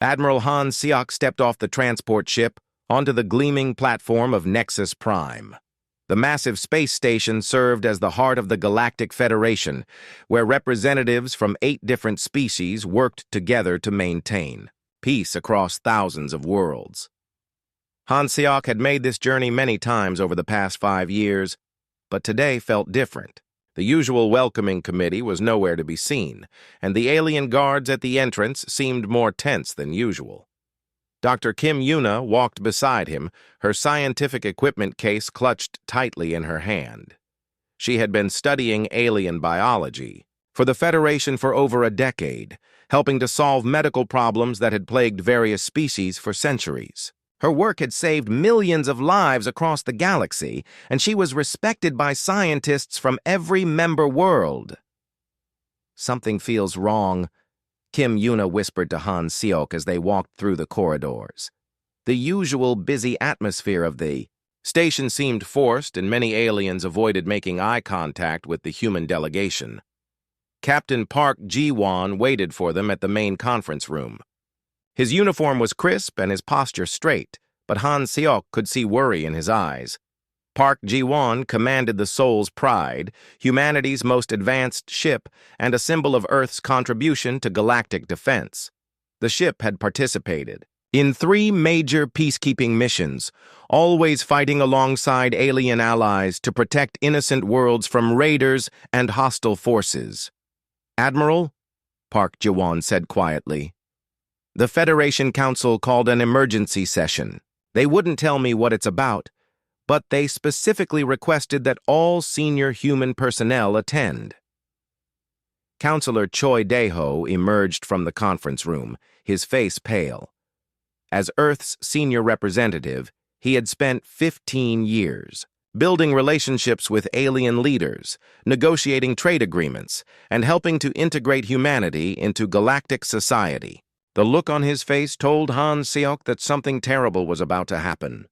Admiral Han Siok stepped off the transport ship onto the gleaming platform of Nexus Prime. The massive space station served as the heart of the Galactic Federation, where representatives from 8 different species worked together to maintain peace across thousands of worlds. Han Siok had made this journey many times over the past 5 years, but today felt different. The usual welcoming committee was nowhere to be seen, and the alien guards at the entrance seemed more tense than usual. Dr. Kim Yuna walked beside him, her scientific equipment case clutched tightly in her hand. She had been studying alien biology for the Federation for over a decade, helping to solve medical problems that had plagued various species for centuries. Her work had saved millions of lives across the galaxy, and she was respected by scientists from every member world. "Something feels wrong," Kim Yuna whispered to Han Siok as they walked through the corridors. The usual busy atmosphere of the station seemed forced, and many aliens avoided making eye contact with the human delegation. Captain Park Ji-won waited for them at the main conference room. His uniform was crisp and his posture straight, but Han Siok could see worry in his eyes. Park Ji-won commanded the Soul's Pride, humanity's most advanced ship and a symbol of Earth's contribution to galactic defense. The ship had participated in 3 major peacekeeping missions, always fighting alongside alien allies to protect innocent worlds from raiders and hostile forces. "Admiral," Park Ji-won said quietly, "the Federation Council called an emergency session. They wouldn't tell me what it's about, but they specifically requested that all senior human personnel attend." Counselor Choi Dae-ho emerged from the conference room, his face pale. As Earth's senior representative, he had spent 15 years building relationships with alien leaders, negotiating trade agreements, and helping to integrate humanity into galactic society. The look on his face told Han Siok that something terrible was about to happen.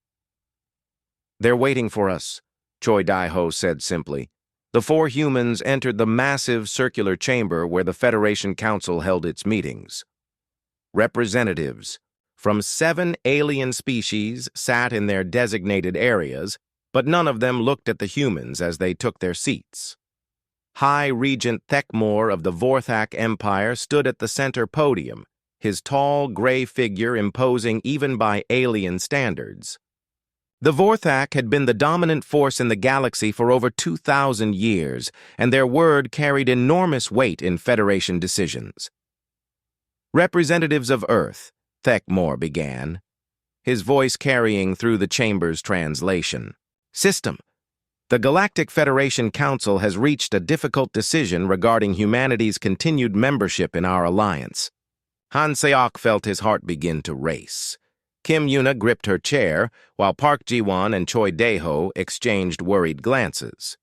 "They're waiting for us," Choi Dae-ho said simply. The 4 humans entered the massive circular chamber where the Federation Council held its meetings. Representatives from 7 alien species sat in their designated areas, but none of them looked at the humans as they took their seats. High Regent Thekmor of the Vorthak Empire stood at the center podium, his tall, gray figure imposing even by alien standards. The Vorthak had been the dominant force in the galaxy for over 2,000 years, and their word carried enormous weight in Federation decisions. "Representatives of Earth," Thekmor began, his voice carrying through the chamber's translation. "System. The Galactic Federation Council has reached a difficult decision regarding humanity's continued membership in our alliance." Han Siok felt his heart begin to race. Kim Yuna gripped her chair, while Park Ji-won and Choi Dae-ho exchanged worried glances.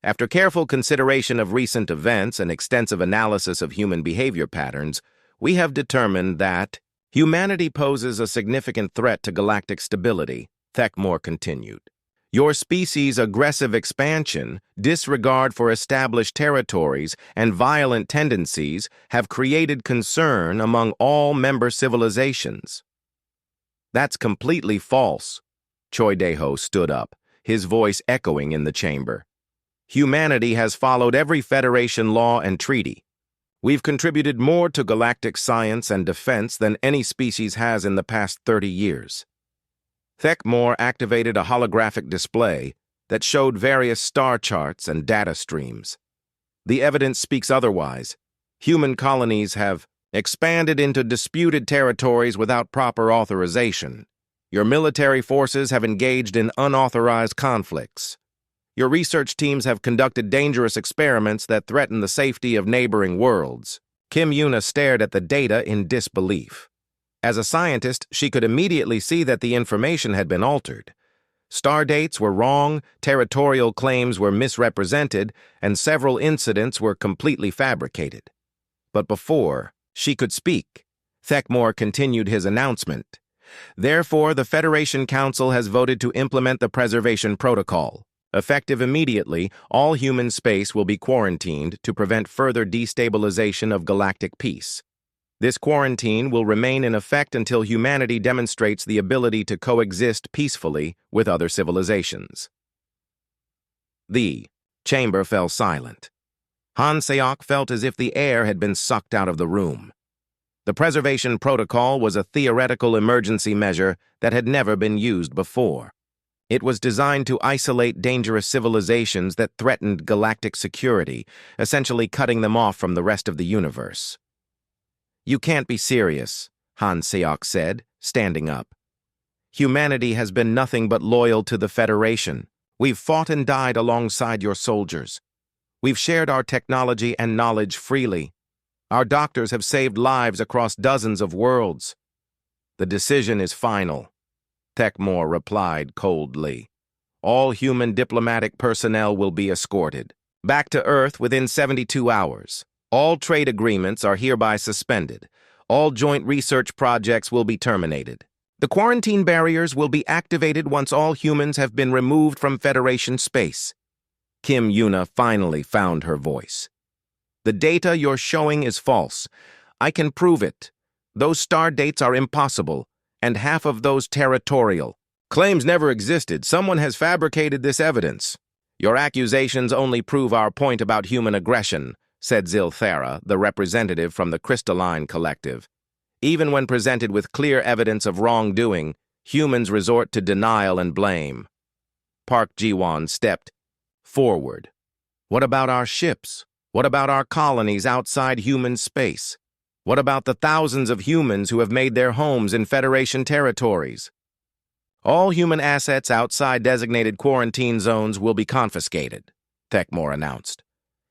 After careful consideration of recent events and extensive analysis of human behavior patterns, we have determined that humanity poses a significant threat to galactic stability, Thekmor continued. Your species' aggressive expansion, disregard for established territories, and violent tendencies have created concern among all member civilizations. That's completely false. Choi Dae-ho stood up, his voice echoing in the chamber. Humanity has followed every Federation law and treaty. We've contributed more to galactic science and defense than any species has in the past 30 years. Thekmor activated a holographic display that showed various star charts and data streams. The evidence speaks otherwise. Human colonies have expanded into disputed territories without proper authorization. Your military forces have engaged in unauthorized conflicts. Your research teams have conducted dangerous experiments that threaten the safety of neighboring worlds. Kim Yuna stared at the data in disbelief. As a scientist, she could immediately see that the information had been altered. Star dates were wrong, territorial claims were misrepresented, and several incidents were completely fabricated. But before she could speak, Thekmor continued his announcement. Therefore, the Federation Council has voted to implement the Preservation Protocol. Effective immediately, all human space will be quarantined to prevent further destabilization of galactic peace. This quarantine will remain in effect until humanity demonstrates the ability to coexist peacefully with other civilizations. The chamber fell silent. Han Seok felt as if the air had been sucked out of the room. The preservation protocol was a theoretical emergency measure that had never been used before. It was designed to isolate dangerous civilizations that threatened galactic security, essentially cutting them off from the rest of the universe. "You can't be serious," Han Seok said, standing up. "Humanity has been nothing but loyal to the Federation. We've fought and died alongside your soldiers. We've shared our technology and knowledge freely. Our doctors have saved lives across dozens of worlds. The decision is final," Techmore replied coldly. "All human diplomatic personnel will be escorted back to Earth within 72 hours. All trade agreements are hereby suspended. All joint research projects will be terminated. The quarantine barriers will be activated once all humans have been removed from Federation space." Kim Yuna finally found her voice. "The data you're showing is false. I can prove it. Those star dates are impossible, and half of those territorial. Claims never existed. Someone has fabricated this evidence. Your accusations only prove our point about human aggression," said Zilthera, the representative from the Crystalline Collective. "Even when presented with clear evidence of wrongdoing, humans resort to denial and blame." Park Ji-won stepped forward. "What about our ships? What about our colonies outside human space? What about the thousands of humans who have made their homes in Federation territories?" "All human assets outside designated quarantine zones will be confiscated," Techmore announced.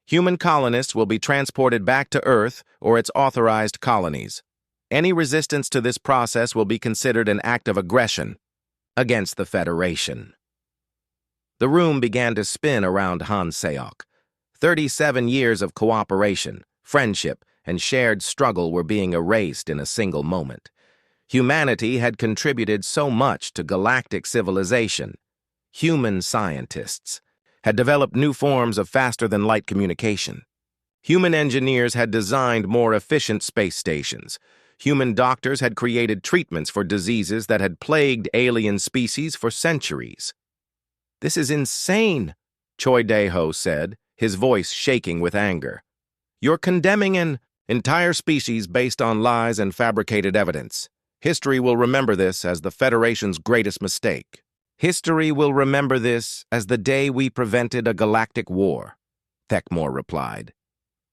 "Human colonists will be transported back to Earth or its authorized colonies. Any resistance to this process will be considered an act of aggression against the Federation." The room began to spin around Han Seok. 37 years of cooperation, friendship, and shared struggle were being erased in a single moment. Humanity had contributed so much to galactic civilization. Human scientists had developed new forms of faster-than-light communication. Human engineers had designed more efficient space stations. Human doctors had created treatments for diseases that had plagued alien species for centuries. "This is insane," Choi Dae-ho said, his voice shaking with anger. "You're condemning an entire species based on lies and fabricated evidence. History will remember this as the Federation's greatest mistake. History will remember this as the day we prevented a galactic war," Techmore replied.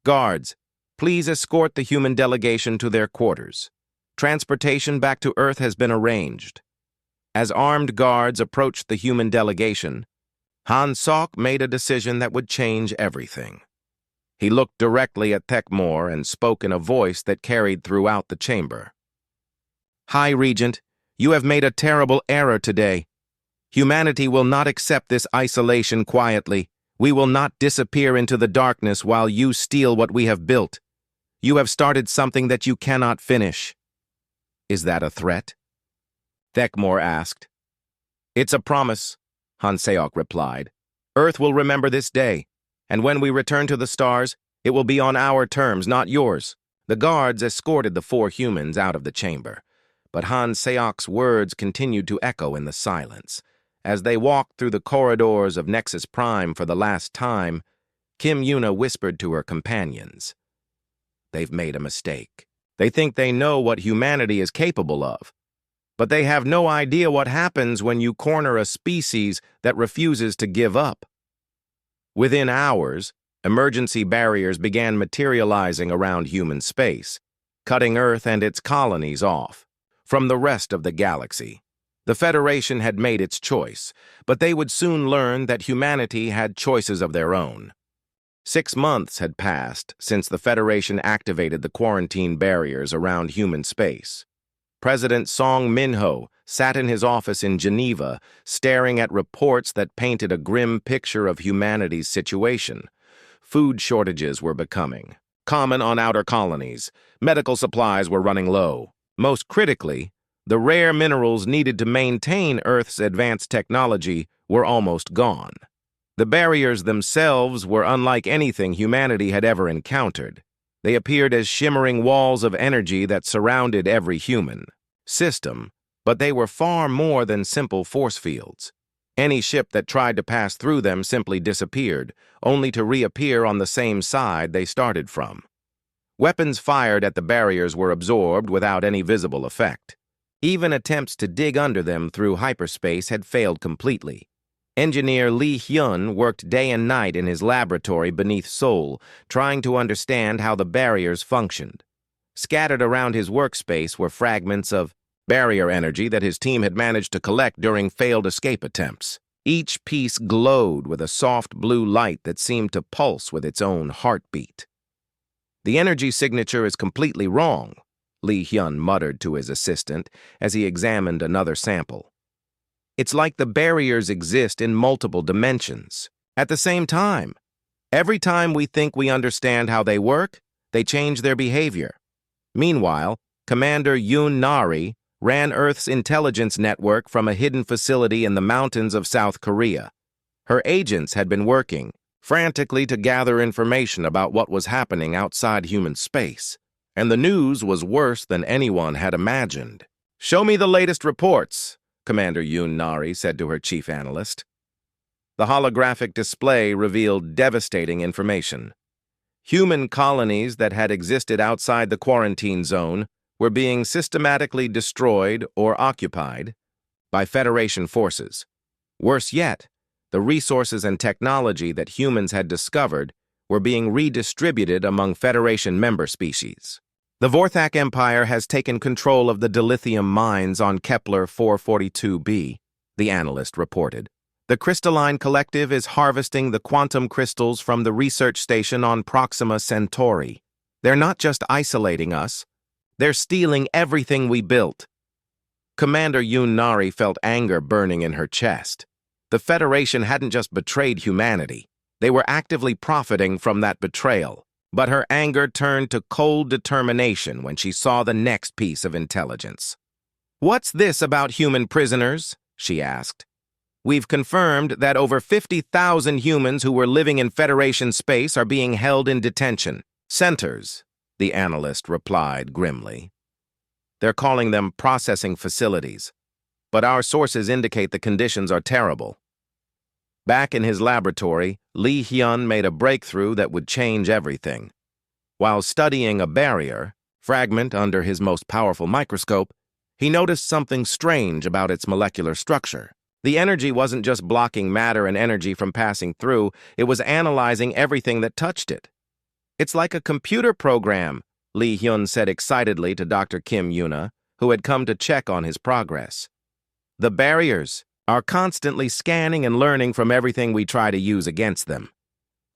"Guards, please escort the human delegation to their quarters. Transportation back to Earth has been arranged." As armed guards approached the human delegation, Han Seok made a decision that would change everything. He looked directly at Techmore and spoke in a voice that carried throughout the chamber. "High Regent, you have made a terrible error today. Humanity will not accept this isolation quietly. We will not disappear into the darkness while you steal what we have built. You have started something that you cannot finish." "Is that a threat?" Techmore asked. "It's a promise," Han Seok replied. "Earth will remember this day, and when we return to the stars, it will be on our terms, not yours." The guards escorted the 4 humans out of the chamber, but Han Seok's words continued to echo in the silence. As they walked through the corridors of Nexus Prime for the last time, Kim Yuna whispered to her companions. "They've made a mistake. They think they know what humanity is capable of, but they have no idea what happens when you corner a species that refuses to give up." Within hours, emergency barriers began materializing around human space, cutting Earth and its colonies off from the rest of the galaxy. The Federation had made its choice, but they would soon learn that humanity had choices of their own. 6 months had passed since the Federation activated the quarantine barriers around human space. President Song Min-ho sat in his office in Geneva, staring at reports that painted a grim picture of humanity's situation. Food shortages were becoming common on outer colonies. Medical supplies were running low. Most critically, the rare minerals needed to maintain Earth's advanced technology were almost gone. The barriers themselves were unlike anything humanity had ever encountered. They appeared as shimmering walls of energy that surrounded every human system, but they were far more than simple force fields. Any ship that tried to pass through them simply disappeared, only to reappear on the same side they started from. Weapons fired at the barriers were absorbed without any visible effect. Even attempts to dig under them through hyperspace had failed completely. Engineer Lee Hyun worked day and night in his laboratory beneath Seoul, trying to understand how the barriers functioned. Scattered around his workspace were fragments of barrier energy that his team had managed to collect during failed escape attempts. Each piece glowed with a soft blue light that seemed to pulse with its own heartbeat. "The energy signature is completely wrong," Lee Hyun muttered to his assistant as he examined another sample. "It's like the barriers exist in multiple dimensions at the same time. Every time we think we understand how they work, they change their behavior." Meanwhile, Commander Yoon Nari ran Earth's intelligence network from a hidden facility in the mountains of South Korea. Her agents had been working frantically to gather information about what was happening outside human space, and the news was worse than anyone had imagined. "Show me the latest reports," Commander Yoon Nari said to her chief analyst. The holographic display revealed devastating information. Human colonies that had existed outside the quarantine zone were being systematically destroyed or occupied by Federation forces. Worse yet, the resources and technology that humans had discovered were being redistributed among Federation member species. "The Vorthak Empire has taken control of the dilithium mines on Kepler 442b, the analyst reported. "The Crystalline Collective is harvesting the quantum crystals from the research station on Proxima Centauri. They're not just isolating us, they're stealing everything we built." Commander Yoon Nari felt anger burning in her chest. The Federation hadn't just betrayed humanity, they were actively profiting from that betrayal. But her anger turned to cold determination when she saw the next piece of intelligence. "What's this about human prisoners?" she asked. "We've confirmed that over 50,000 humans who were living in Federation space are being held in detention centers," the analyst replied grimly. "They're calling them processing facilities, but our sources indicate the conditions are terrible." Back in his laboratory, Lee Hyun made a breakthrough that would change everything. While studying a barrier fragment under his most powerful microscope, he noticed something strange about its molecular structure. The energy wasn't just blocking matter and energy from passing through, it was analyzing everything that touched it. "It's like a computer program," Lee Hyun said excitedly to Dr. Kim Yuna, who had come to check on his progress. "The barriers are constantly scanning and learning from everything we try to use against them.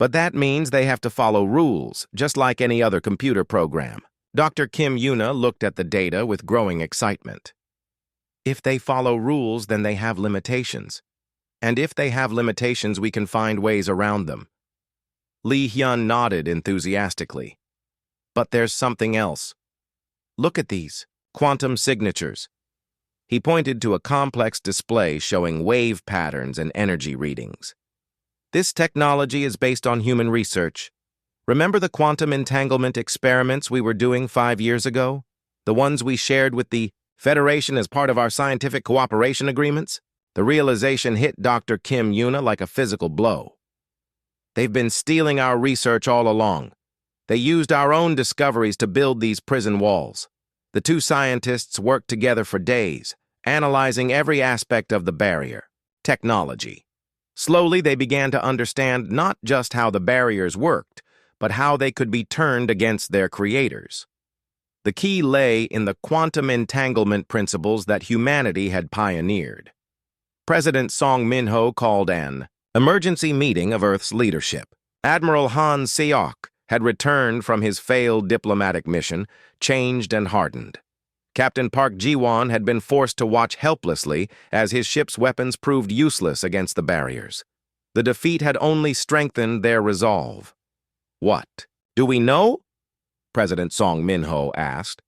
But that means they have to follow rules, just like any other computer program." Dr. Kim Yuna looked at the data with growing excitement. "If they follow rules, then they have limitations. And if they have limitations, we can find ways around them." Lee Hyun nodded enthusiastically. "But there's something else. Look at these quantum signatures." He pointed to a complex display showing wave patterns and energy readings. "This technology is based on human research. Remember the quantum entanglement experiments we were doing 5 years ago? The ones we shared with the Federation as part of our scientific cooperation agreements?" The realization hit Dr. Kim Yuna like a physical blow. "They've been stealing our research all along. They used our own discoveries to build these prison walls." The two scientists worked together for days, analyzing every aspect of the barrier technology. Slowly, they began to understand not just how the barriers worked, but how they could be turned against their creators. The key lay in the quantum entanglement principles that humanity had pioneered. President Song Min-ho called an emergency meeting of Earth's leadership. Admiral Han Seok had returned from his failed diplomatic mission, changed and hardened. Captain Park Ji-won had been forced to watch helplessly as his ship's weapons proved useless against the barriers. The defeat had only strengthened their resolve. "What? Do we know?" President Song Min-ho asked.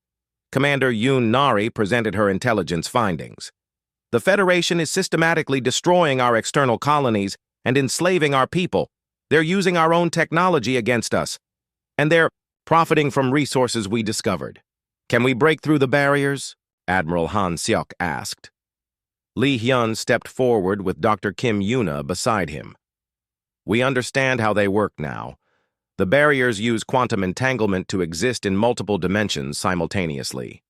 Commander Yoon Nari presented her intelligence findings. "The Federation is systematically destroying our external colonies and enslaving our people. They're using our own technology against us. And they're profiting from resources we discovered. Can we break through the barriers? Admiral Han Seok asked. Lee Hyun stepped forward with Dr. Kim Yuna beside him. We understand how they work now. The barriers use quantum entanglement to exist in multiple dimensions simultaneously.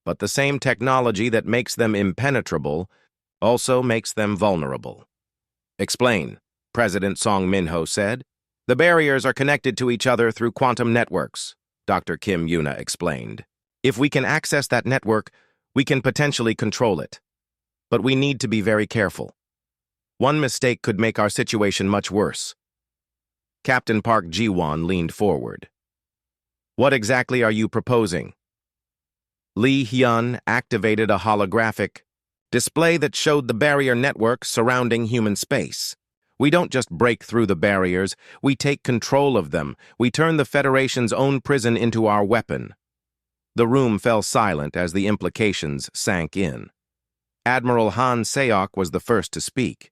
But the same technology that makes them impenetrable also makes them vulnerable. Explain, President Song Min-ho said. The barriers are connected to each other through quantum networks, Dr. Kim Yuna explained. If we can access that network, we can potentially control it. But we need to be very careful. One mistake could make our situation much worse. Captain Park Ji-won leaned forward. What exactly are you proposing? Lee Hyun activated a holographic display that showed the barrier network surrounding human space. We don't just break through the barriers, we take control of them. We turn the Federation's own prison into our weapon. The room fell silent as the implications sank in. Admiral Han Seok was the first to speak.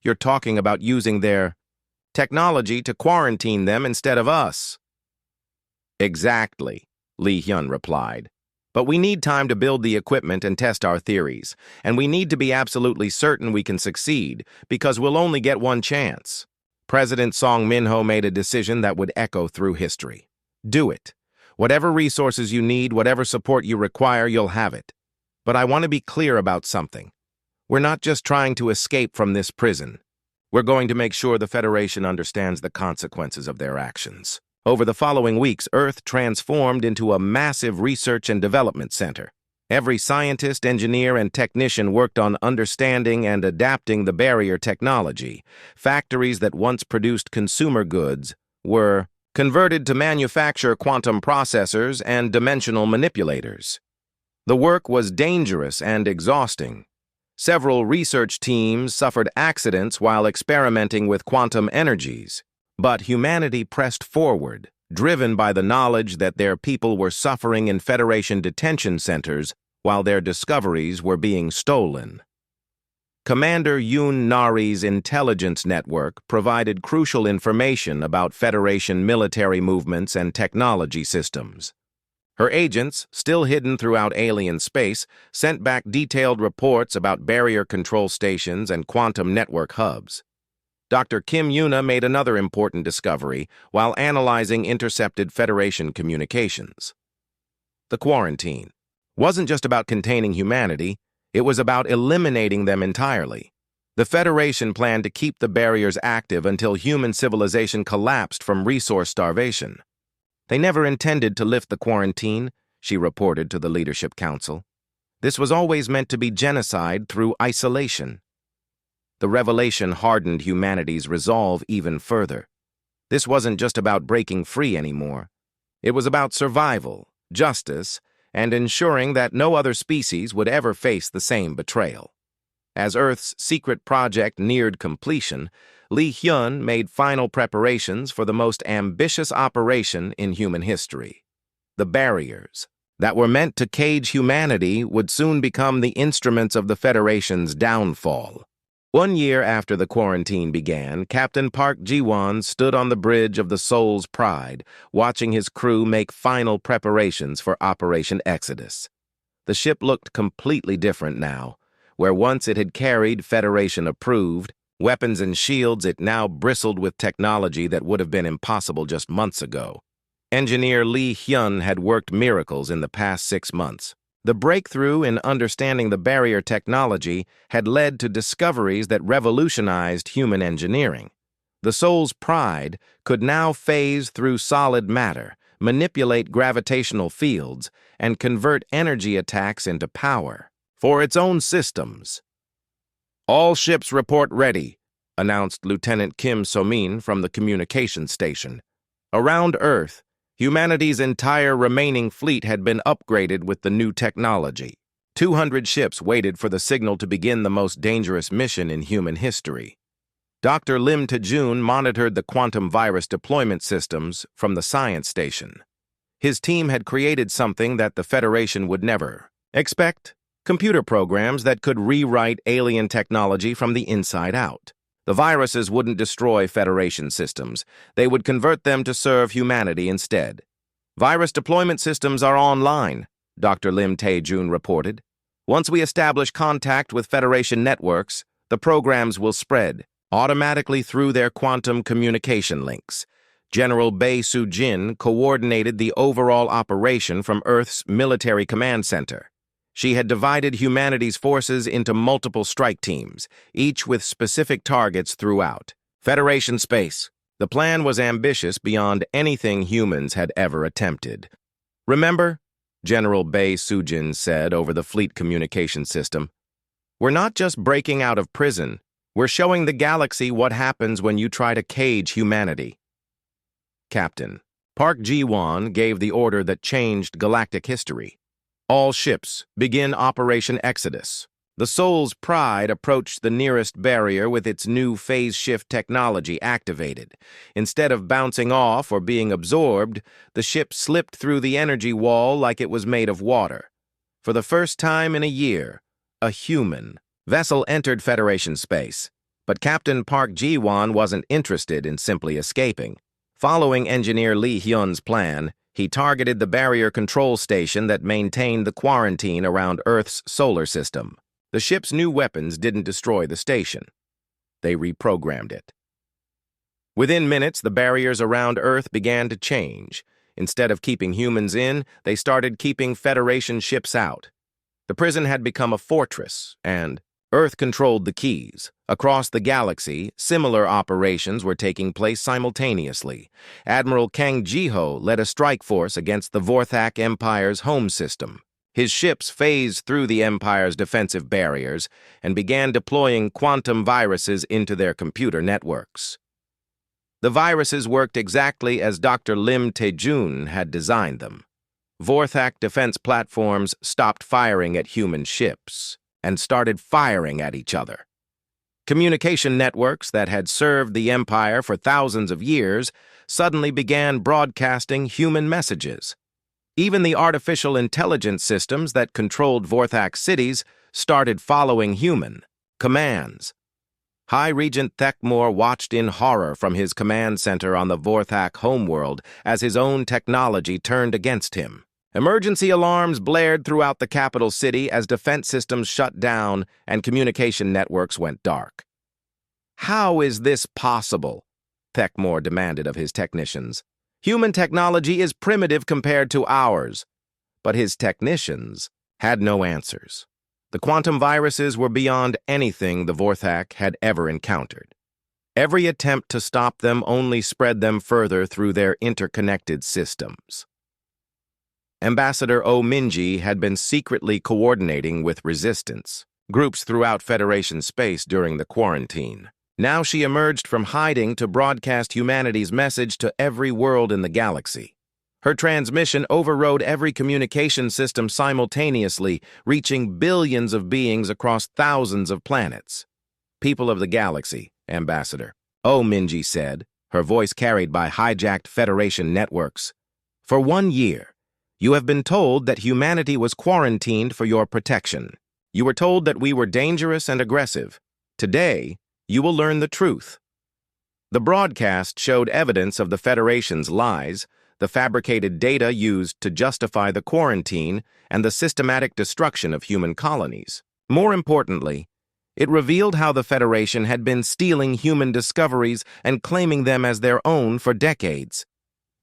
You're talking about using their technology to quarantine them instead of us. Exactly, Lee Hyun replied. But we need time to build the equipment and test our theories, and we need to be absolutely certain we can succeed, because we'll only get one chance. President Song Min-ho made a decision that would echo through history. Do it. Whatever resources you need, whatever support you require, you'll have it. But I want to be clear about something. We're not just trying to escape from this prison. We're going to make sure the Federation understands the consequences of their actions. Over the following weeks, Earth transformed into a massive research and development center. Every scientist, engineer, and technician worked on understanding and adapting the barrier technology. Factories that once produced consumer goods were converted to manufacture quantum processors and dimensional manipulators. The work was dangerous and exhausting. Several research teams suffered accidents while experimenting with quantum energies. But humanity pressed forward, driven by the knowledge that their people were suffering in Federation detention centers while their discoveries were being stolen. Commander Yoon Nari's intelligence network provided crucial information about Federation military movements and technology systems. Her agents, still hidden throughout alien space, sent back detailed reports about barrier control stations and quantum network hubs. Dr. Kim Yuna made another important discovery while analyzing intercepted Federation communications. The quarantine wasn't just about containing humanity, it was about eliminating them entirely. The Federation planned to keep the barriers active until human civilization collapsed from resource starvation. They never intended to lift the quarantine, she reported to the Leadership Council. This was always meant to be genocide through isolation. The revelation hardened humanity's resolve even further. This wasn't just about breaking free anymore. It was about survival, justice, and ensuring that no other species would ever face the same betrayal. As Earth's secret project neared completion, Lee Hyun made final preparations for the most ambitious operation in human history. The barriers that were meant to cage humanity would soon become the instruments of the Federation's downfall. 1 year after the quarantine began, Captain Park Ji-won stood on the bridge of the Soul's Pride, watching his crew make final preparations for Operation Exodus. The ship looked completely different now. Where once it had carried Federation-approved weapons and shields, it now bristled with technology that would have been impossible just months ago. Engineer Lee Hyun had worked miracles in the past 6 months. The breakthrough in understanding the barrier technology had led to discoveries that revolutionized human engineering. The Soul's Pride could now phase through solid matter, manipulate gravitational fields, and convert energy attacks into power for its own systems. All ships report ready, announced Lieutenant Kim So-min from the communications station. Around Earth, humanity's entire remaining fleet had been upgraded with the new technology. 200 ships waited for the signal to begin the most dangerous mission in human history. Dr. Lim Tae-jun monitored the quantum virus deployment systems from the science station. His team had created something that the Federation would never expect: computer programs that could rewrite alien technology from the inside out. The viruses wouldn't destroy Federation systems. They would convert them to serve humanity instead. Virus deployment systems are online, Dr. Lim Tae-jun reported. Once we establish contact with Federation networks, the programs will spread automatically through their quantum communication links. General Bae Soo-jin coordinated the overall operation from Earth's military command center. She had divided humanity's forces into multiple strike teams, each with specific targets throughout Federation space. The plan was ambitious beyond anything humans had ever attempted. Remember, General Bae Soo-jin said over the fleet communication system, we're not just breaking out of prison, we're showing the galaxy what happens when you try to cage humanity. Captain Park Ji-won gave the order that changed galactic history. All ships begin Operation Exodus. The Soul's Pride approached the nearest barrier with its new phase shift technology activated. Instead of bouncing off or being absorbed, the ship slipped through the energy wall like it was made of water. For the first time in a year, a human vessel entered Federation space, but Captain Park Ji-won wasn't interested in simply escaping. Following engineer Lee Hyun's plan, he targeted the barrier control station that maintained the quarantine around Earth's solar system. The ship's new weapons didn't destroy the station. They reprogrammed it. Within minutes, the barriers around Earth began to change. Instead of keeping humans in, they started keeping Federation ships out. The prison had become a fortress, and Earth controlled the keys. Across the galaxy, similar operations were taking place simultaneously. Admiral Kang Ji-ho led a strike force against the Vorthak Empire's home system. His ships phased through the Empire's defensive barriers and began deploying quantum viruses into their computer networks. The viruses worked exactly as Dr. Lim Tae-jun had designed them. Vorthak defense platforms stopped firing at human ships and started firing at each other. Communication networks that had served the Empire for thousands of years suddenly began broadcasting human messages. Even the artificial intelligence systems that controlled Vorthak cities started following human commands. High Regent Thekmor watched in horror from his command center on the Vorthak homeworld as his own technology turned against him. Emergency alarms blared throughout the capital city as defense systems shut down and communication networks went dark. How is this possible? Thekmor demanded of his technicians. Human technology is primitive compared to ours. But his technicians had no answers. The quantum viruses were beyond anything the Vorthak had ever encountered. Every attempt to stop them only spread them further through their interconnected systems. Ambassador Oh Minji had been secretly coordinating with resistance groups throughout Federation space during the quarantine. Now she emerged from hiding to broadcast humanity's message to every world in the galaxy. Her transmission overrode every communication system simultaneously, reaching billions of beings across thousands of planets. People of the galaxy, Ambassador Oh Minji said, her voice carried by hijacked Federation networks. For 1 year, you have been told that humanity was quarantined for your protection. You were told that we were dangerous and aggressive. Today, you will learn the truth. The broadcast showed evidence of the Federation's lies, the fabricated data used to justify the quarantine, and the systematic destruction of human colonies. More importantly, it revealed how the Federation had been stealing human discoveries and claiming them as their own for decades.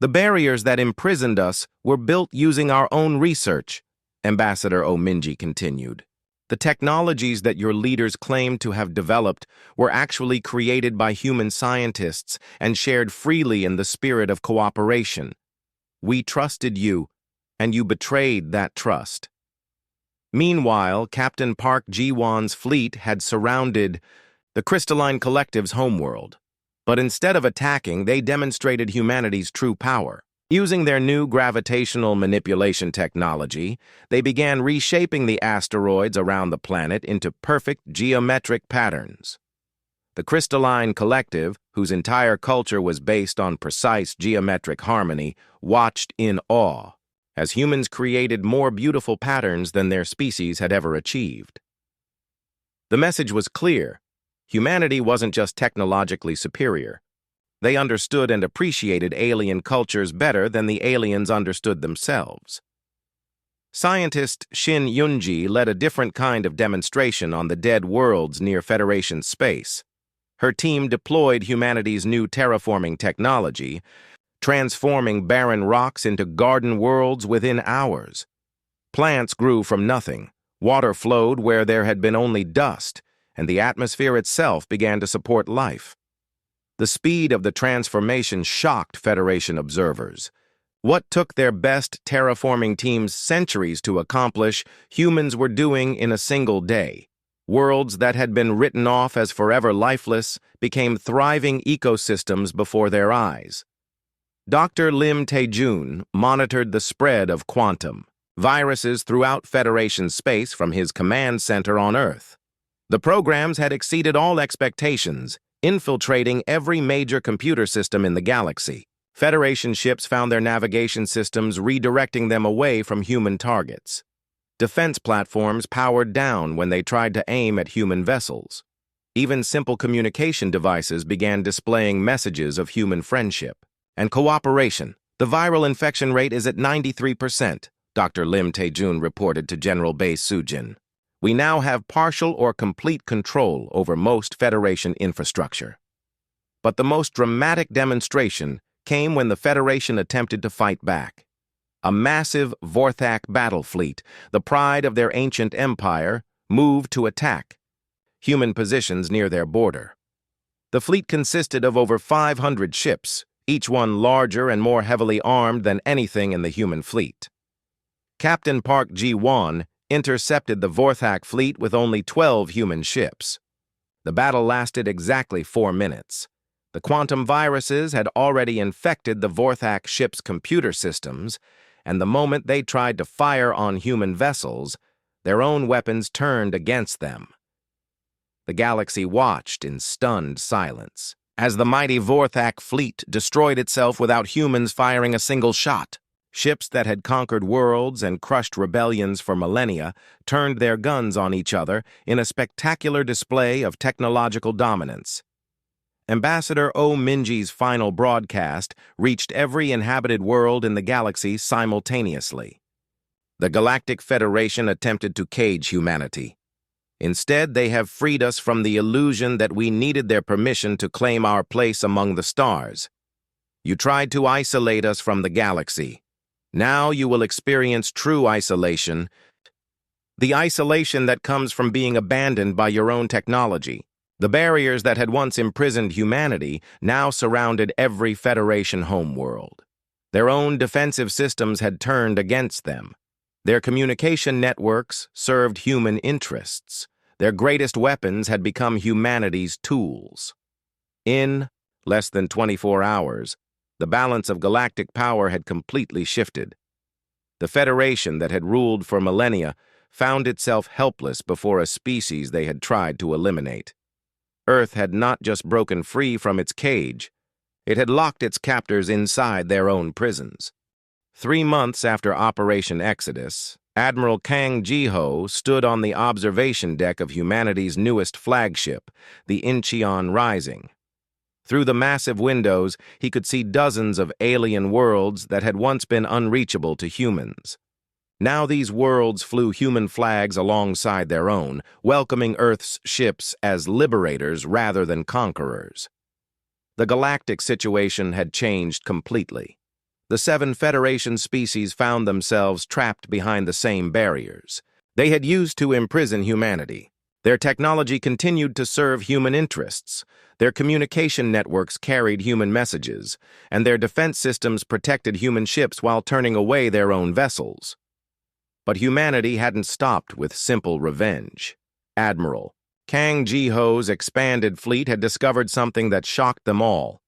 The barriers that imprisoned us were built using our own research, Ambassador Oh Minji continued. The technologies that your leaders claimed to have developed were actually created by human scientists and shared freely in the spirit of cooperation. We trusted you, and you betrayed that trust. Meanwhile, Captain Park Ji-won's fleet had surrounded the Crystalline Collective's homeworld. But instead of attacking, they demonstrated humanity's true power. Using their new gravitational manipulation technology, they began reshaping the asteroids around the planet into perfect geometric patterns. The Crystalline Collective, whose entire culture was based on precise geometric harmony, watched in awe as humans created more beautiful patterns than their species had ever achieved. The message was clear. Humanity wasn't just technologically superior. They understood and appreciated alien cultures better than the aliens understood themselves. Scientist Shin Yunji led a different kind of demonstration on the dead worlds near Federation space. Her team deployed humanity's new terraforming technology, transforming barren rocks into garden worlds within hours. Plants grew from nothing, water flowed where there had been only dust, and the atmosphere itself began to support life. The speed of the transformation shocked Federation observers. What took their best terraforming teams centuries to accomplish, humans were doing in a single day. Worlds that had been written off as forever lifeless became thriving ecosystems before their eyes. Dr. Lim Tae-jun monitored the spread of quantum viruses throughout Federation space from his command center on Earth. The programs had exceeded all expectations, infiltrating every major computer system in the galaxy. Federation ships found their navigation systems redirecting them away from human targets. Defense platforms powered down when they tried to aim at human vessels. Even simple communication devices began displaying messages of human friendship and cooperation. The viral infection rate is at 93%, Dr. Lim Tae-jun reported to General Bae Soo-jin. We now have partial or complete control over most Federation infrastructure. But the most dramatic demonstration came when the Federation attempted to fight back. A massive Vorthak battle fleet, the pride of their ancient empire, moved to attack human positions near their border. The fleet consisted of over 500 ships, each one larger and more heavily armed than anything in the human fleet. Captain Park Ji-won intercepted the Vorthak fleet with only 12 human ships. The battle lasted exactly 4 minutes. The quantum viruses had already infected the Vorthak ship's computer systems, and the moment they tried to fire on human vessels, their own weapons turned against them. The galaxy watched in stunned silence as the mighty Vorthak fleet destroyed itself without humans firing a single shot. Ships that had conquered worlds and crushed rebellions for millennia turned their guns on each other in a spectacular display of technological dominance. Ambassador Oh Minji's final broadcast reached every inhabited world in the galaxy simultaneously. The Galactic Federation attempted to cage humanity. Instead, they have freed us from the illusion that we needed their permission to claim our place among the stars. You tried to isolate us from the galaxy. Now you will experience true isolation, the isolation that comes from being abandoned by your own technology. The barriers that had once imprisoned humanity now surrounded every Federation homeworld. Their own defensive systems had turned against them. Their communication networks served human interests. Their greatest weapons had become humanity's tools. In less than 24 hours, the balance of galactic power had completely shifted. The Federation that had ruled for millennia found itself helpless before a species they had tried to eliminate. Earth had not just broken free from its cage, it had locked its captors inside their own prisons. 3 months after Operation Exodus, Admiral Kang Ji-ho stood on the observation deck of humanity's newest flagship, the Incheon Rising. Through the massive windows, he could see dozens of alien worlds that had once been unreachable to humans. Now these worlds flew human flags alongside their own, welcoming Earth's ships as liberators rather than conquerors. The galactic situation had changed completely. The 7 Federation species found themselves trapped behind the same barriers. They had used to imprison humanity. Their technology continued to serve human interests. Their communication networks carried human messages, and their defense systems protected human ships while turning away their own vessels. But humanity hadn't stopped with simple revenge. Admiral Kang Ji-ho's expanded fleet had discovered something that shocked them all.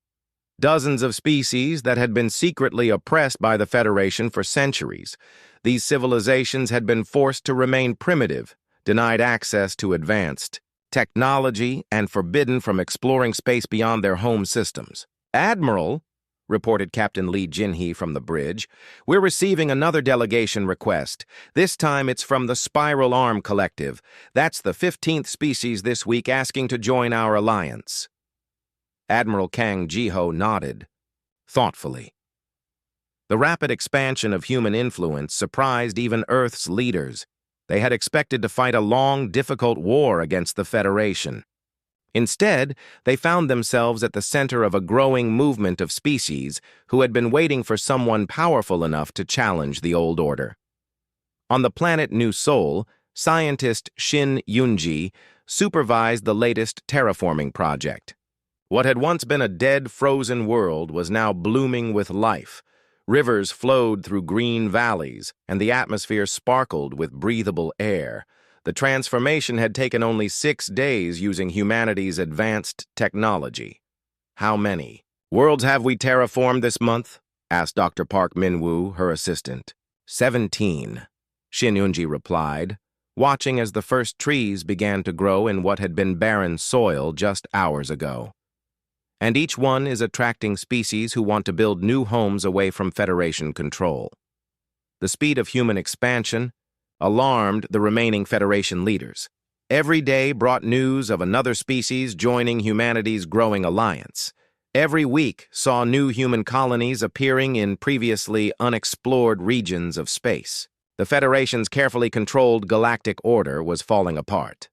Dozens of species that had been secretly oppressed by the Federation for centuries. These civilizations had been forced to remain primitive, denied access to advanced technology, and forbidden from exploring space beyond their home systems. "Admiral," reported Captain Lee Jin-hee from the bridge, "we're receiving another delegation request. This time it's from the Spiral Arm Collective. That's the 15th species this week asking to join our alliance." Admiral Kang Jiho nodded, thoughtfully. The rapid expansion of human influence surprised even Earth's leaders. They had expected to fight a long, difficult war against the Federation. Instead, they found themselves at the center of a growing movement of species who had been waiting for someone powerful enough to challenge the old order. On the planet New Sol, scientist Shin Yunji supervised the latest terraforming project. What had once been a dead, frozen world was now blooming with life. Rivers flowed through green valleys, and the atmosphere sparkled with breathable air. The transformation had taken only 6 days using humanity's advanced technology. How many worlds have we terraformed this month? Asked Dr. Park Min-woo, her assistant. 17, Shin Yunji replied, watching as the first trees began to grow in what had been barren soil just hours ago. And each one is attracting species who want to build new homes away from Federation control. The speed of human expansion alarmed the remaining Federation leaders. Every day brought news of another species joining humanity's growing alliance. Every week saw new human colonies appearing in previously unexplored regions of space. The Federation's carefully controlled galactic order was falling apart.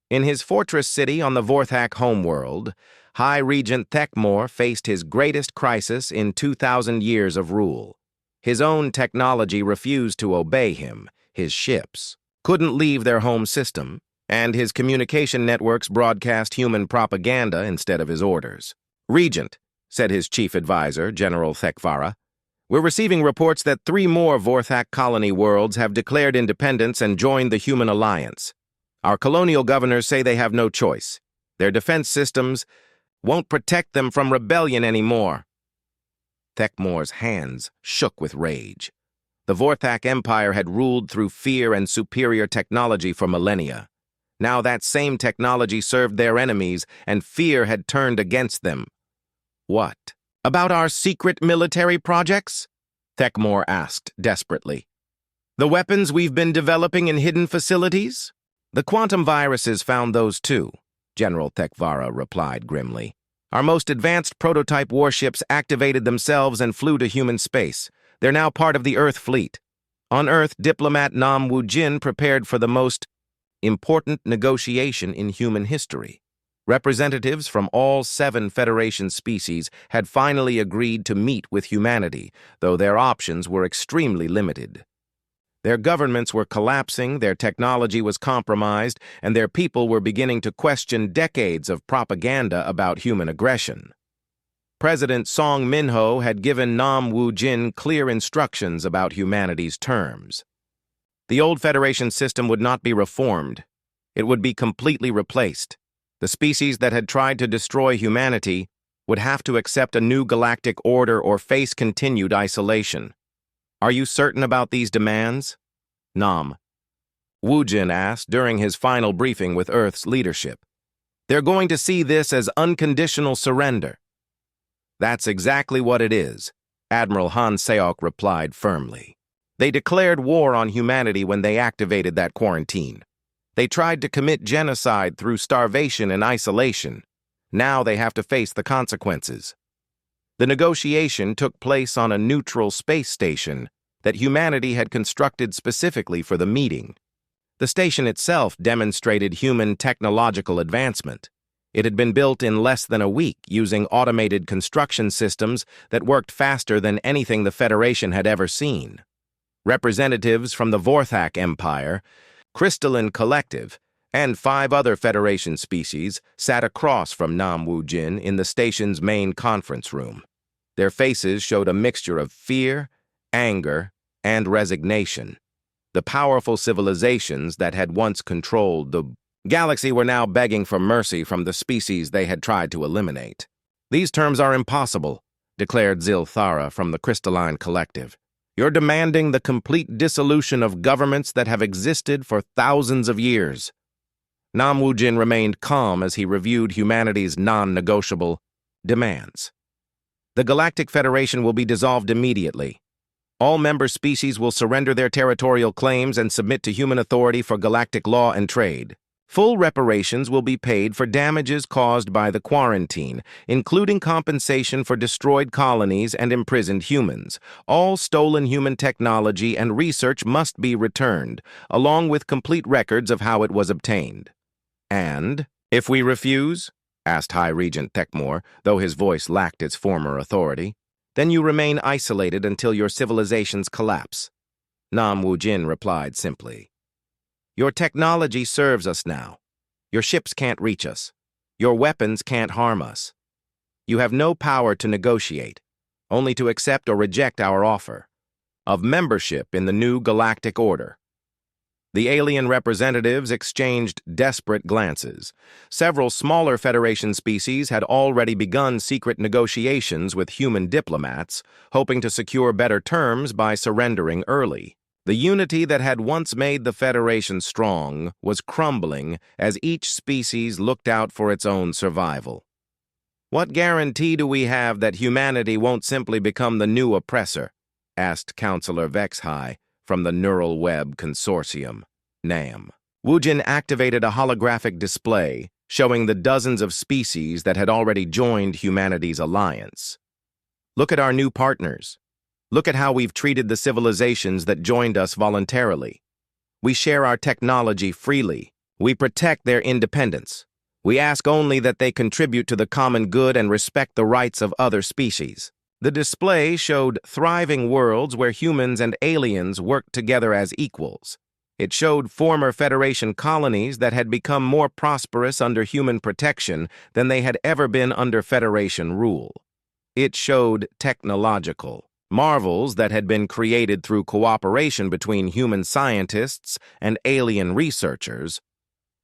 In his fortress city on the Vorthak homeworld, High Regent Thekmor faced his greatest crisis in 2,000 years of rule. His own technology refused to obey him. His ships couldn't leave their home system, and his communication networks broadcast human propaganda instead of his orders. "Regent," said his chief advisor, General Thekvara, "we're receiving reports that 3 more Vorthak colony worlds have declared independence and joined the human alliance. Our colonial governors say they have no choice. Their defense systems won't protect them from rebellion anymore." Thekmor's hands shook with rage. The Vorthak Empire had ruled through fear and superior technology for millennia. Now that same technology served their enemies, and fear had turned against them. "What about our secret military projects?" Thekmor asked desperately. "The weapons we've been developing in hidden facilities?" "The quantum viruses found those too," General Thekvara replied grimly. "Our most advanced prototype warships activated themselves and flew to human space. They're now part of the Earth fleet. On Earth, diplomat Nam Woo-jin prepared for the most important negotiation in human history. Representatives from all 7 Federation species had finally agreed to meet with humanity, though their options were extremely limited. Their governments were collapsing, their technology was compromised, and their people were beginning to question decades of propaganda about human aggression. President Song Min-ho had given Nam Woo-jin clear instructions about humanity's terms. The old Federation system would not be reformed. It would be completely replaced. The species that had tried to destroy humanity would have to accept a new galactic order or face continued isolation. "Are you certain about these demands?" Nam Woo-jin asked during his final briefing with Earth's leadership. "They're going to see this as unconditional surrender." "That's exactly what it is," Admiral Han Seok replied firmly. "They declared war on humanity when they activated that quarantine. They tried to commit genocide through starvation and isolation. Now they have to face the consequences." The negotiation took place on a neutral space station that humanity had constructed specifically for the meeting. The station itself demonstrated human technological advancement. It had been built in less than a week using automated construction systems that worked faster than anything the Federation had ever seen. Representatives from the Vorthak Empire, Crystalline Collective, and 5 other Federation species sat across from Nam Woo-jin in the station's main conference room. Their faces showed a mixture of fear, anger, and resignation. The powerful civilizations that had once controlled the galaxy were now begging for mercy from the species they had tried to eliminate. "These terms are impossible," declared Zilthara from the Crystalline Collective. "You're demanding the complete dissolution of governments that have existed for thousands of years." Nam Woo-jin remained calm as he reviewed humanity's non-negotiable demands. "The Galactic Federation will be dissolved immediately. All member species will surrender their territorial claims and submit to human authority for galactic law and trade. Full reparations will be paid for damages caused by the quarantine, including compensation for destroyed colonies and imprisoned humans. All stolen human technology and research must be returned, along with complete records of how it was obtained. And, if we refuse, asked High Regent Thekmor, though his voice lacked its former authority, then you remain isolated until your civilizations collapse. Nam Wu-jin replied simply. Your technology serves us now. Your ships can't reach us. Your weapons can't harm us. You have no power to negotiate, only to accept or reject our offer of membership in the new galactic order. The alien representatives exchanged desperate glances. Several smaller Federation species had already begun secret negotiations with human diplomats, hoping to secure better terms by surrendering early. The unity that had once made the Federation strong was crumbling as each species looked out for its own survival. What guarantee do we have that humanity won't simply become the new oppressor? Asked Counselor Vexhai from the Neural Web Consortium, NAM. Wu-jin activated a holographic display showing the dozens of species that had already joined humanity's alliance. Look at our new partners. Look at how we've treated the civilizations that joined us voluntarily. We share our technology freely. We protect their independence. We ask only that they contribute to the common good and respect the rights of other species. The display showed thriving worlds where humans and aliens worked together as equals. It showed former Federation colonies that had become more prosperous under human protection than they had ever been under Federation rule. It showed technological marvels that had been created through cooperation between human scientists and alien researchers.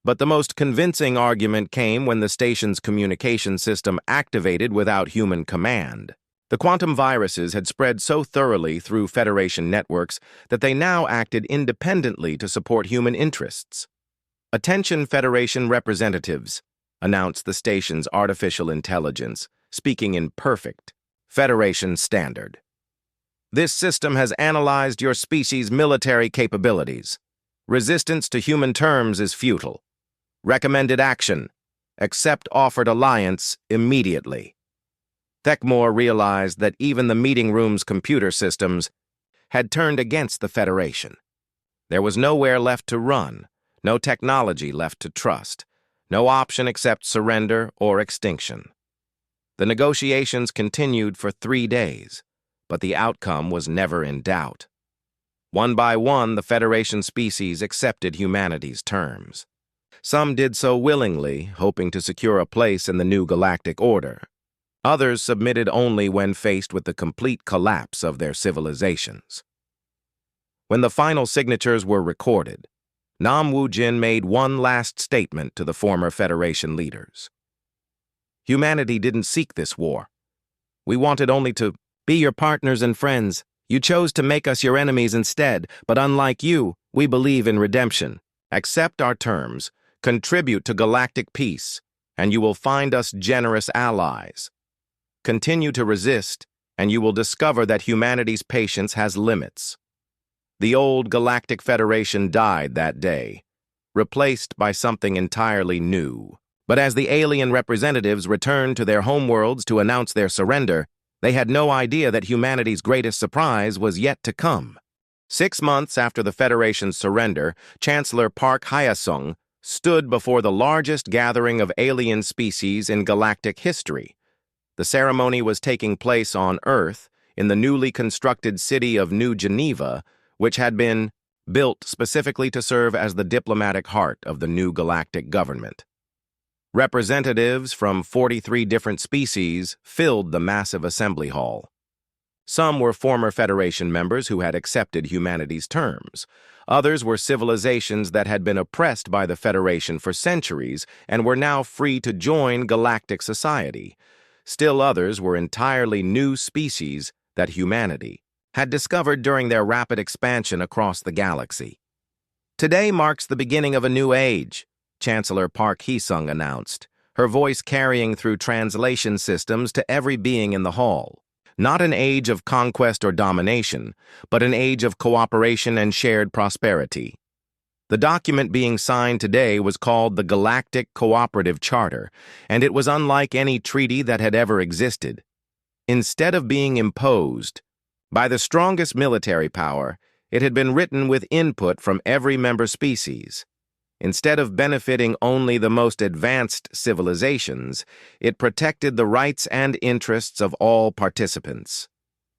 But the most convincing argument came when the station's communication system activated without human command. The quantum viruses had spread so thoroughly through Federation networks that they now acted independently to support human interests. "Attention, Federation representatives," announced the station's artificial intelligence, speaking in perfect Federation standard. "This system has analyzed your species' military capabilities. Resistance to human terms is futile. Recommended action: accept offered alliance immediately." Thekmor realized that even the meeting room's computer systems had turned against the Federation. There was nowhere left to run, no technology left to trust, no option except surrender or extinction. The negotiations continued for 3 days, but the outcome was never in doubt. One by one, the Federation species accepted humanity's terms. Some did so willingly, hoping to secure a place in the new galactic order. Others submitted only when faced with the complete collapse of their civilizations. When the final signatures were recorded, Nam Wu-jin made one last statement to the former Federation leaders. "Humanity didn't seek this war. We wanted only to be your partners and friends. You chose to make us your enemies instead, but unlike you, we believe in redemption. Accept our terms, contribute to galactic peace, and you will find us generous allies. Continue to resist, and you will discover that humanity's patience has limits." The old Galactic Federation died that day, replaced by something entirely new. But as the alien representatives returned to their homeworlds to announce their surrender, they had no idea that humanity's greatest surprise was yet to come. 6 months after the Federation's surrender, Chancellor Park Hyasung stood before the largest gathering of alien species in galactic history. The ceremony was taking place on Earth, in the newly constructed city of New Geneva, which had been built specifically to serve as the diplomatic heart of the new galactic government. Representatives from 43 different species filled the massive assembly hall. Some were former Federation members who had accepted humanity's terms. Others were civilizations that had been oppressed by the Federation for centuries and were now free to join galactic society. Still others were entirely new species that humanity had discovered during their rapid expansion across the galaxy. "Today marks the beginning of a new age," Chancellor Park Hee-sung announced, her voice carrying through translation systems to every being in the hall. "Not an age of conquest or domination, but an age of cooperation and shared prosperity." The document being signed today was called the Galactic Cooperative Charter, and it was unlike any treaty that had ever existed. Instead of being imposed by the strongest military power, it had been written with input from every member species. Instead of benefiting only the most advanced civilizations, it protected the rights and interests of all participants.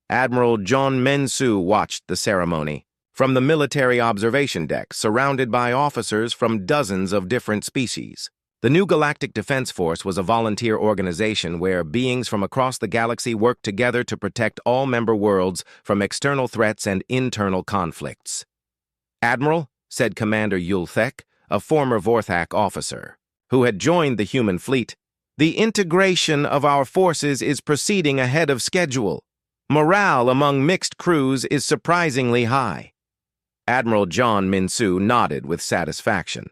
Admiral John Mensu watched the ceremony from the military observation deck, surrounded by officers from dozens of different species. The new Galactic Defense Force was a volunteer organization where beings from across the galaxy worked together to protect all member worlds from external threats and internal conflicts. "Admiral," said Commander Yulthek, a former Vorthak officer, who had joined the human fleet, "the integration of our forces is proceeding ahead of schedule. Morale among mixed crews is surprisingly high." Admiral John Minsu nodded with satisfaction.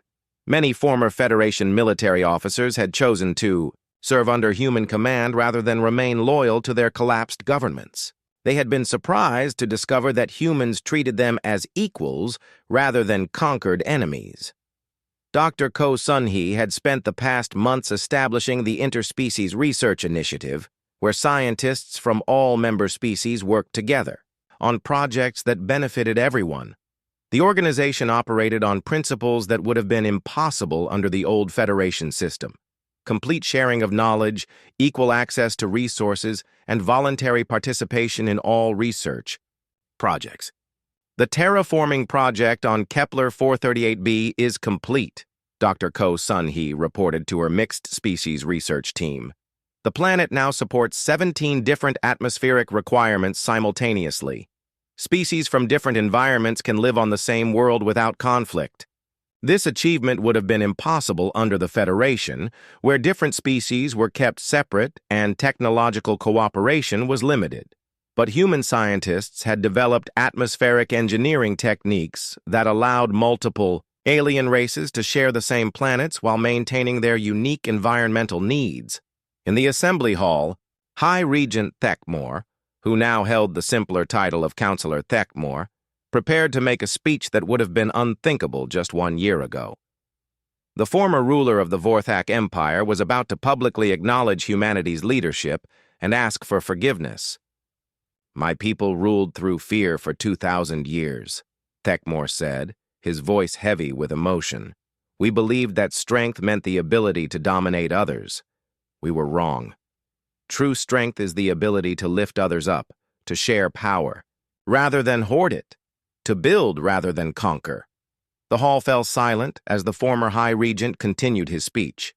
Many former Federation military officers had chosen to serve under human command rather than remain loyal to their collapsed governments. They had been surprised to discover that humans treated them as equals rather than conquered enemies. Dr. Ko Sun-hee had spent the past months establishing the Interspecies Research Initiative, where scientists from all member species worked together on projects that benefited everyone. The organization operated on principles that would have been impossible under the old Federation system: complete sharing of knowledge, equal access to resources, and voluntary participation in all research projects. "The terraforming project on Kepler 438b is complete," Dr. Ko Sun-hee reported to her mixed species research team. "The planet now supports 17 different atmospheric requirements simultaneously. Species from different environments can live on the same world without conflict. This achievement would have been impossible under the Federation, where different species were kept separate and technological cooperation was limited. But human scientists had developed atmospheric engineering techniques that allowed multiple alien races to share the same planets while maintaining their unique environmental needs." In the assembly hall, High Regent Thekmore, who now held the simpler title of Counselor Thekmore, prepared to make a speech that would have been unthinkable just 1 year ago. The former ruler of the Vorthak Empire was about to publicly acknowledge humanity's leadership and ask for forgiveness. "My people ruled through fear for 2,000 years, Thekmore said, his voice heavy with emotion. "We believed that strength meant the ability to dominate others. We were wrong. True strength is the ability to lift others up, to share power, rather than hoard it, to build rather than conquer." The hall fell silent as the former High Regent continued his speech.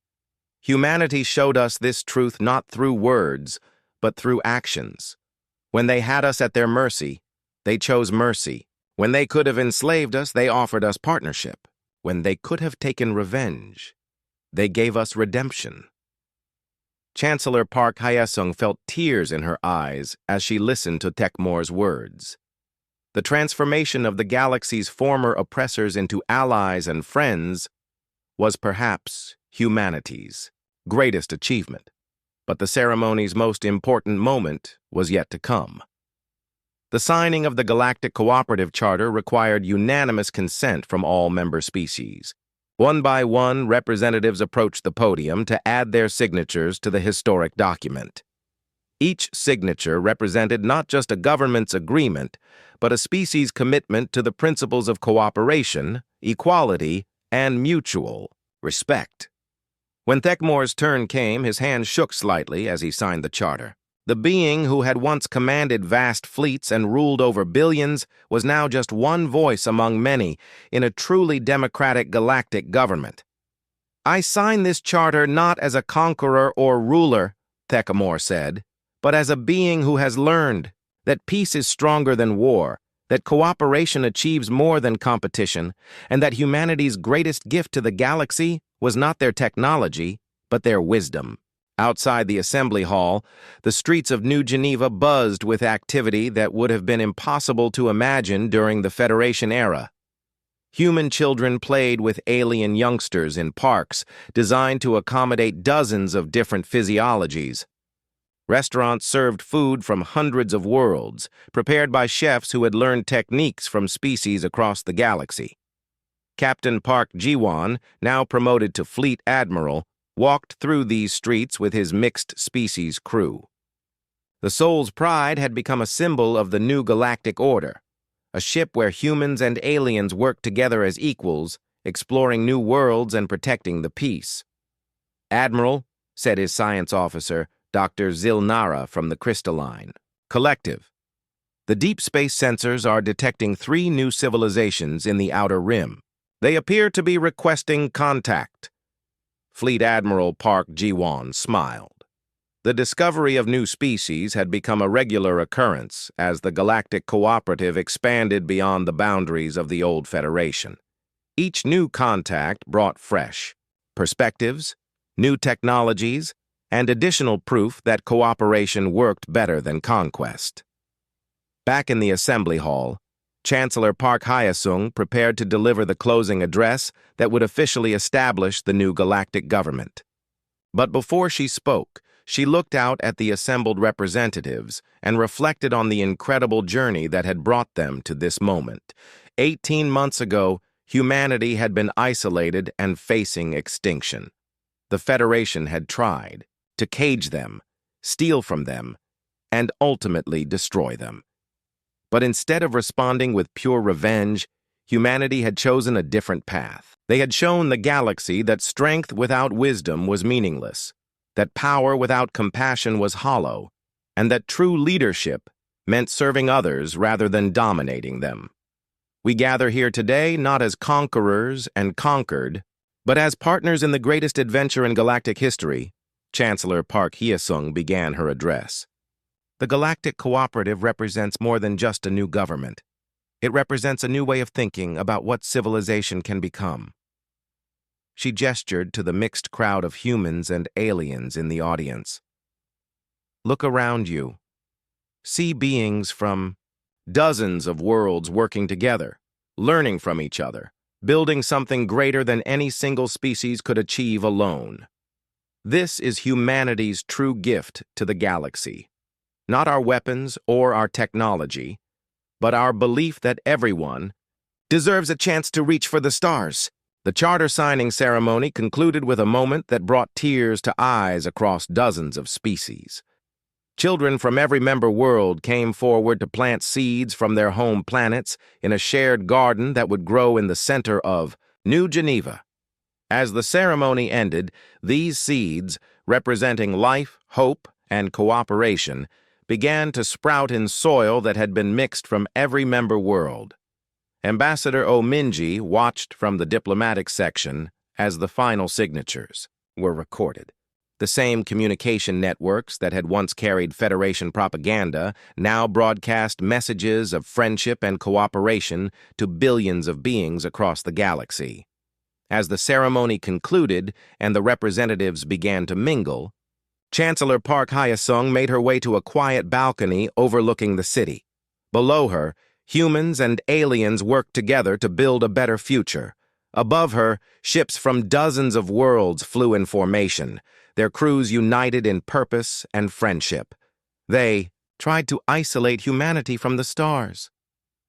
"Humanity showed us this truth not through words, but through actions. When they had us at their mercy, they chose mercy. When they could have enslaved us, they offered us partnership. When they could have taken revenge, they gave us redemption." Chancellor Park Hyesung felt tears in her eyes as she listened to Thekmore's words. The transformation of the galaxy's former oppressors into allies and friends was perhaps humanity's greatest achievement. But the ceremony's most important moment was yet to come. The signing of the Galactic Cooperative Charter required unanimous consent from all member species. One by one, representatives approached the podium to add their signatures to the historic document. Each signature represented not just a government's agreement, but a species' commitment to the principles of cooperation, equality, and mutual respect. When Thekmore's turn came, his hand shook slightly as he signed the charter. The being who had once commanded vast fleets and ruled over billions was now just one voice among many in a truly democratic galactic government. "I sign this charter not as a conqueror or ruler," Thekmore said, "but as a being who has learned that peace is stronger than war, that cooperation achieves more than competition, and that humanity's greatest gift to the galaxy was not their technology, but their wisdom." Outside the assembly hall, the streets of New Geneva buzzed with activity that would have been impossible to imagine during the Federation era. Human children played with alien youngsters in parks designed to accommodate dozens of different physiologies. Restaurants served food from hundreds of worlds, prepared by chefs who had learned techniques from species across the galaxy. Captain Park Ji-won, now promoted to Fleet Admiral, walked through these streets with his mixed-species crew. The Soul's Pride had become a symbol of the new galactic order, a ship where humans and aliens worked together as equals, exploring new worlds and protecting the peace. "Admiral," said his science officer, Dr. Zilnara from the Crystalline Collective, "the deep space sensors are detecting 3 new civilizations in the Outer Rim. They appear to be requesting contact." Fleet Admiral Park Ji-won smiled. The discovery of new species had become a regular occurrence as the Galactic Cooperative expanded beyond the boundaries of the old Federation. Each new contact brought fresh perspectives, new technologies, and additional proof that cooperation worked better than conquest. Back in the assembly hall, Chancellor Park Hyesung prepared to deliver the closing address that would officially establish the new galactic government. But before she spoke, she looked out at the assembled representatives and reflected on the incredible journey that had brought them to this moment. 18 months ago, humanity had been isolated and facing extinction. The Federation had tried to cage them, steal from them, and ultimately destroy them. But instead of responding with pure revenge, humanity had chosen a different path. They had shown the galaxy that strength without wisdom was meaningless, that power without compassion was hollow, and that true leadership meant serving others rather than dominating them. We gather here today not as conquerors and conquered, but as partners in the greatest adventure in galactic history. Chancellor Park Hyesung began her address. The Galactic Cooperative represents more than just a new government. It represents a new way of thinking about what civilization can become. She gestured to the mixed crowd of humans and aliens in the audience. Look around you. See beings from dozens of worlds working together, learning from each other, building something greater than any single species could achieve alone. This is humanity's true gift to the galaxy. Not our weapons or our technology, but our belief that everyone deserves a chance to reach for the stars. The charter signing ceremony concluded with a moment that brought tears to eyes across dozens of species. Children from every member world came forward to plant seeds from their home planets in a shared garden that would grow in the center of New Geneva. As the ceremony ended, these seeds, representing life, hope, and cooperation, began to sprout in soil that had been mixed from every member world. Ambassador O'Minji watched from the diplomatic section as the final signatures were recorded. The same communication networks that had once carried Federation propaganda now broadcast messages of friendship and cooperation to billions of beings across the galaxy. As the ceremony concluded and the representatives began to mingle, Chancellor Park Hyesung made her way to a quiet balcony overlooking the city. Below her, humans and aliens worked together to build a better future. Above her, ships from dozens of worlds flew in formation, their crews united in purpose and friendship. They tried to isolate humanity from the stars,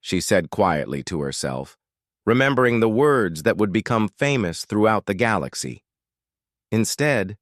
she said quietly to herself, remembering the words that would become famous throughout the galaxy. Instead,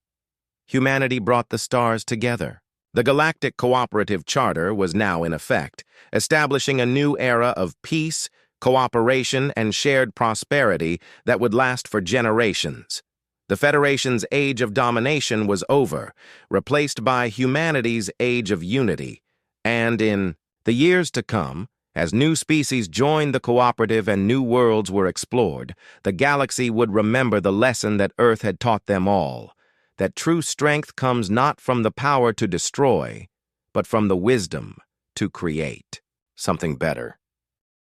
humanity brought the stars together. The Galactic Cooperative Charter was now in effect, establishing a new era of peace, cooperation, and shared prosperity that would last for generations. The Federation's age of domination was over, replaced by humanity's age of unity. And in the years to come, as new species joined the cooperative and new worlds were explored, the galaxy would remember the lesson that Earth had taught them all, that true strength comes not from the power to destroy, but from the wisdom to create something better.